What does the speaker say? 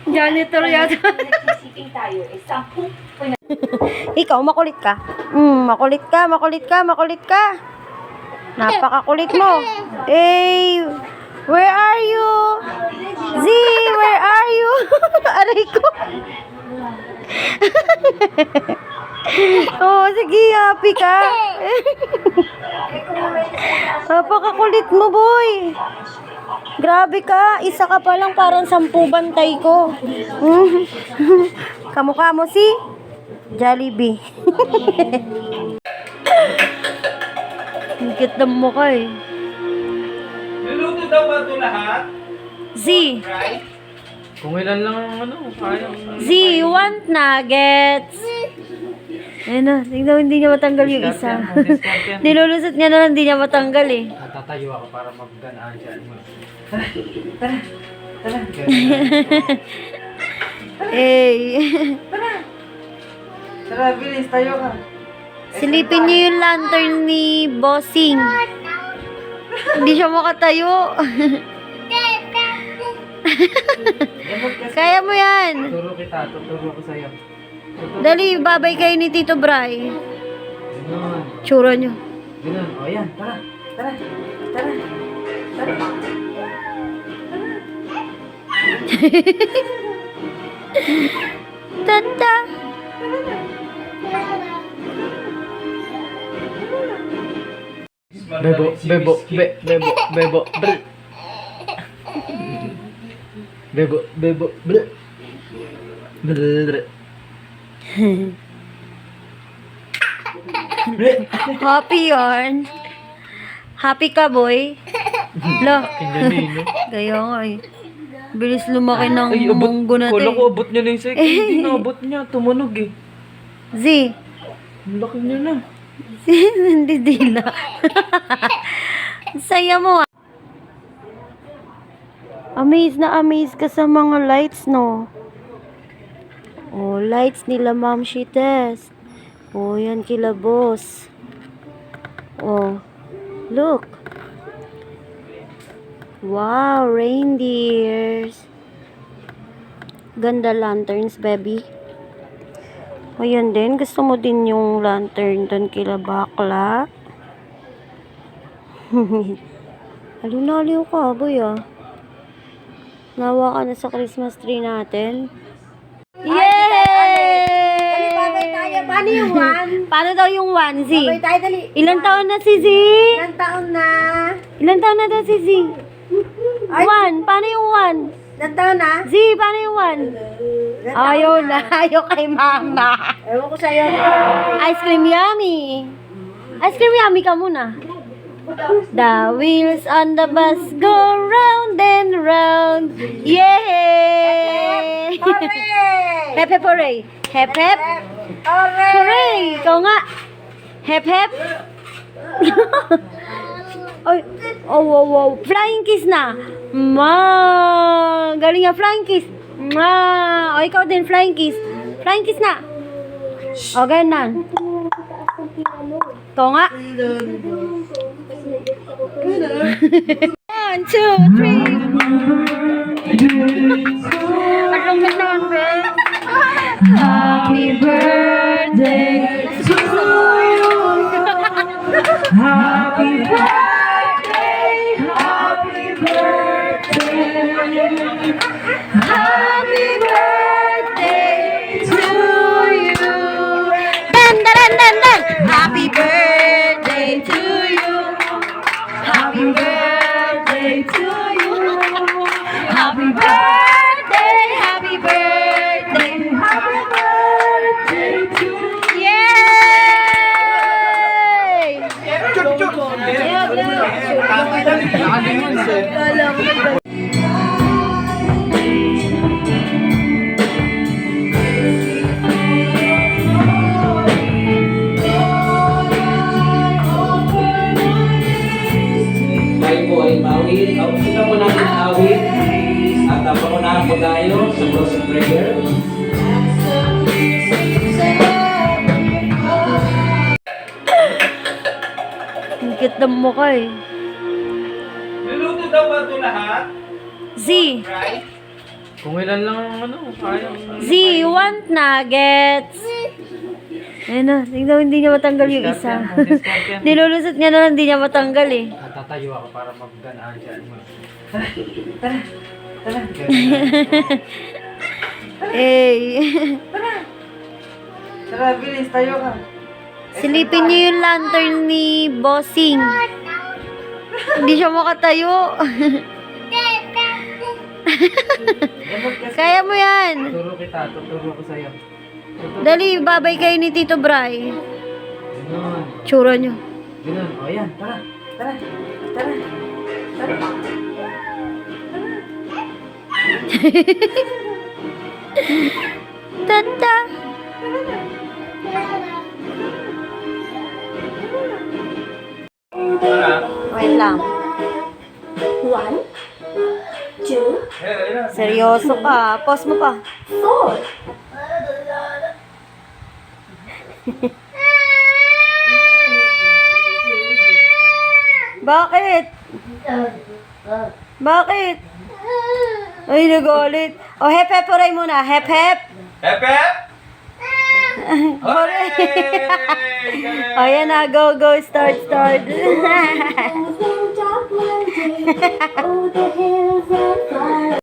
Janitor yata. Ikaw, makulit ka. Makulit ka, makulit ka, makulit ka. Napakakulit mo. Hey, where are you? Z, where are you? Aray ko. Oh, sige, happy ka. Napakakulit mo, boy. Grabe ka, isa ka pa lang parang 10 bantay ko. Kamukha mo si Jollibee. Ang cute ng mukha eh. Niluto daw ba ito lahat? Z, Kung ilan lang ang ano, kaya. Z, you want nuggets? Ayun na, tingnan hindi niya matanggal yung isa. Nilulusot niya na lang, hindi niya matanggal eh. Tatayo ako para magganaan siya. Tara, tara, tara. Hey. Tara, bilis, tayo ka. Silipin niyo yung lantern ni Bossing. Hindi siya makatayo. Kaya mo yan. Tuturo kita, tuturo ko sa'yo. Dali, babay kayo ni Tito Bray. Ganun. Tsura niyo. Ganun. O yan, tara, tara, tara, tara. Tata. Bebo, bebo, bebo, bebo, brr. Bebo, bebo, brr. Brr. Happy yarn. Happy ka, boy? Lo. Kinyanino. Kaya nga eh. Bilis lumaki ng Ay, abot. munggo na Kala to ko abot niya na yung second. Hindi na abot niya. Tumunog eh. Z. Ang laki niya na. Hindi dila. Saya mo ah. Amaze na amaze ka sa mga lights, no? Oh, lights nila Ma'am Shites. Oh, yan kila boss. Oh, look. Wow, reindeers. Ganda lanterns, baby. O yan din, gusto mo din yung lantern doon kila bakla. Aliw ka, boy ah. Nawa ka na sa Christmas tree natin. Yay! Babay tayo. Paano yung one? Paano daw yung one, Z? Babay tayo, dali. Ilang taon na si Z? Ilang taon na? Ilang taon na daw si Z? One. Paano yung one? Ilang taon na? Z, paano yung one? Ilang taon Ayaw na. Ayaw kay mama. Ewan ko sa'yo. Ice cream yummy. Ice cream yummy ka muna. The wheels on the bus go round and round. Yay! Hooray! Hep hep hooray. Hep hep Hooray! hooray. Ikaw nga. Hep hep. Ay, oh, wow, wow. Flying kiss na. Ma, galing nga flying kiss. Ma, o ikaw din flying kiss. Flying kiss na. O, ganyan. Ikaw nga. 1, 2, 3. Ang lungkot naman, be. Happy birthday to you. Happy birthday, happy birthday. Happy birthday to you. Dan, dan, dan, dan. Happy birthday to you. Happy birthday to you. Happy birthday, happy birthday, happy birthday to you. Yay! Tayo po ay mawit. Sino po natin awit? At pangunahan po tayo sa closing prayer. Ang cute ng mukha eh. Luluto daw ba ito lahat? Z. Right? Kung ilan lang ang ano, kaya. Z, you want nuggets? Ayun na, tingnan mo, hindi niya matanggal yung isa. Discount yan. Nilulusot niya na lang, hindi niya matanggal eh. Tatayo ako para magganaan dyan mo. Eh. Tara, bilis, tayo ka. Silipin niyo yung lantern ni Bossing. Hindi siya makatayo. Kaya mo yan. Tuturo ko sa'yo. Dali, babay kayo ni Tito Bray. Ganun. Tsura niyo. Ganun. O yan, tara. Tara. Tara. Tara. Tata. Tara. Wait lang. Seryoso ka. Pause mo pa. Bakit? Bakit? Ay, nagalit. O, hep hep hooray muna. Hep hep. Hep hep! Hooray! Hooray! O, yan na. Go, go. Start, start. Oh, the hills are far.